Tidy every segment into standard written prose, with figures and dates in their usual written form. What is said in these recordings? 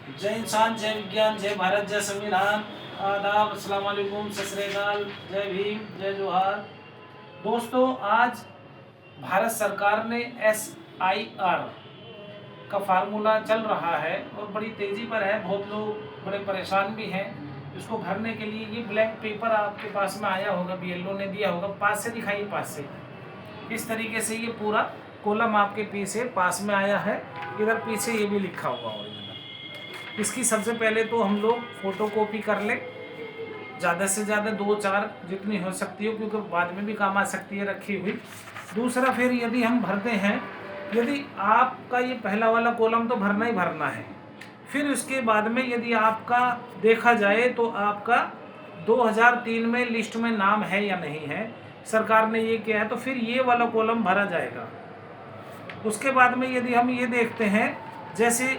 जय इंसान, जय विज्ञान, जय भारत, जय संविधान। आदाब, अस्सलाम वालेकुम, सत श्री अकाल, जय भीम, जय जोहार। दोस्तों, आज भारत सरकार ने SIR का फार्मूला चल रहा है और बड़ी तेज़ी पर है। बहुत लोग बड़े परेशान भी हैं इसको भरने के लिए। ये ब्लैंक पेपर आपके पास में आया होगा, BLO ने दिया होगा। पास से दिखाइए, पास से। इस तरीके से ये पूरा कॉलम आपके पीछे पास में आया है। इधर पीछे ये भी लिखा हुआ ओरिजिनल। इसकी सबसे पहले तो हम लोग फ़ोटो कॉपी कर लें, ज़्यादा से ज़्यादा 2-4 जितनी हो सकती हो, क्योंकि बाद में भी काम आ सकती है रखी हुई। दूसरा, फिर यदि हम भरते हैं, यदि आपका ये पहला वाला कॉलम तो भरना ही भरना है। फिर उसके बाद में यदि आपका देखा जाए तो आपका 2003 में लिस्ट में नाम है या नहीं है, सरकार ने ये किया है, तो फिर ये वाला कॉलम भरा जाएगा। उसके बाद में यदि हम ये देखते हैं, जैसे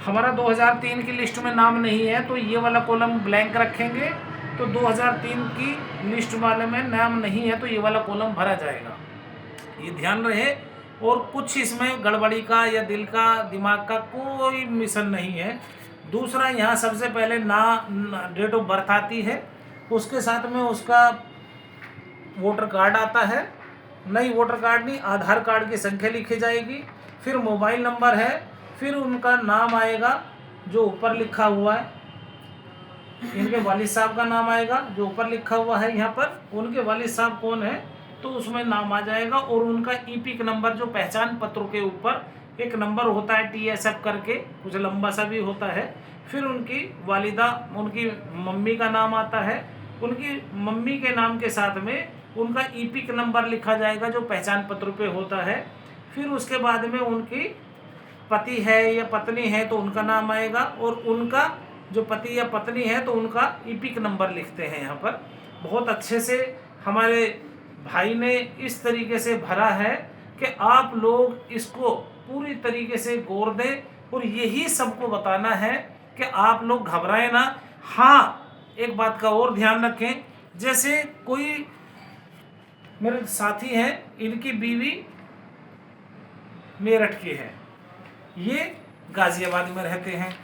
हमारा 2003 की लिस्ट में नाम नहीं है तो ये वाला कॉलम ब्लैंक रखेंगे। तो 2003 की लिस्ट वाले में नाम नहीं है तो ये वाला कॉलम भरा जाएगा। ये ध्यान रहे। और कुछ इसमें गड़बड़ी का या दिल का दिमाग का कोई मिशन नहीं है। दूसरा, यहाँ सबसे पहले डेट ऑफ बर्थ आती है, उसके साथ में उसका वोटर कार्ड आता है। नहीं, वोटर कार्ड नहीं, आधार कार्ड की संख्या लिखी जाएगी। फिर मोबाइल नंबर है, फिर उनका नाम आएगा जो ऊपर लिखा हुआ है। इनके वालिद साहब का नाम आएगा जो ऊपर लिखा हुआ है यहाँ पर। उनके वालिद साहब कौन है तो उसमें नाम आ जाएगा। और उनका EPIC नंबर, जो पहचान पत्रों के ऊपर एक नंबर होता है TSF करके, कुछ लंबा सा भी होता है। फिर उनकी वालिदा, उनकी मम्मी का नाम आता है। उनकी मम्मी के नाम के साथ में उनका EPIC नंबर लिखा जाएगा जो पहचान पत्र पे होता है। फिर उसके बाद में उनकी पति है या पत्नी है तो उनका नाम आएगा। और उनका जो पति या पत्नी है तो उनका EPIC नंबर लिखते हैं यहाँ पर। बहुत अच्छे से हमारे भाई ने इस तरीके से भरा है कि आप लोग इसको पूरी तरीके से गौर दें। और यही सबको बताना है कि आप लोग घबराएं ना। हाँ, एक बात का और ध्यान रखें, जैसे कोई मेरे साथी हैं, इनकी बीवी मेरठ की है, ये गाज़ियाबाद में रहते हैं।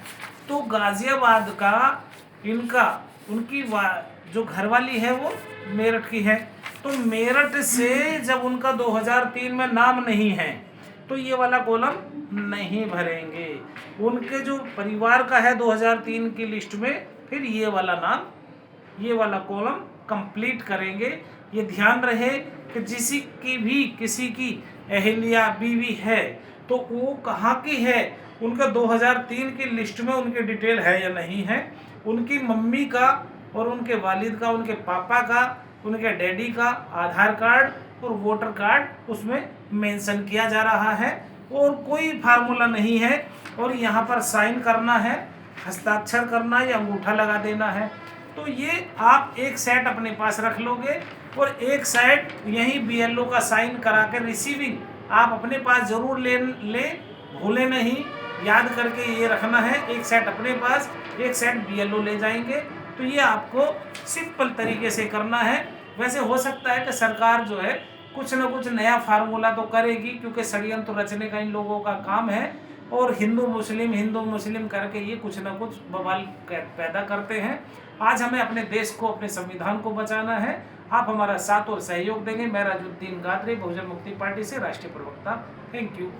तो गाज़ियाबाद का उनकी जो घरवाली है वो मेरठ की है। तो मेरठ से जब उनका 2003 में नाम नहीं है तो ये वाला कॉलम नहीं भरेंगे। उनके जो परिवार का है 2003 की लिस्ट में, फिर ये वाला कॉलम कंप्लीट करेंगे। ये ध्यान रहे कि किसी की अहलिया बीवी है तो वो कहाँ की है, उनका 2003 की लिस्ट में उनकी डिटेल है या नहीं है। उनकी मम्मी का और उनके वालिद का, उनके पापा का, उनके डैडी का आधार कार्ड और वोटर कार्ड उसमें मेंशन किया जा रहा है। और कोई फार्मूला नहीं है। और यहाँ पर साइन करना है, हस्ताक्षर करना या अंगूठा लगा देना है। तो ये आप एक सेट अपने पास रख लोगे और एक सेट यहीं BLO का साइन करा के रिसीविंग आप अपने पास ज़रूर ले भूले नहीं, याद करके ये रखना है। एक सेट अपने पास, एक सेट BLO ले जाएंगे। तो ये आपको सिंपल तरीके से करना है। वैसे हो सकता है कि सरकार जो है कुछ ना कुछ नया फार्मूला तो करेगी, क्योंकि षड्यंत्र रचने का इन लोगों का काम है। और हिंदू मुस्लिम करके ये कुछ ना कुछ बवाल पैदा करते हैं। आज हमें अपने देश को, अपने संविधान को बचाना है। आप हमारा साथ और सहयोग देंगे। मैं राजुद्दीन गादरी, बहुजन मुक्ति पार्टी से राष्ट्रीय प्रवक्ता। Thank you.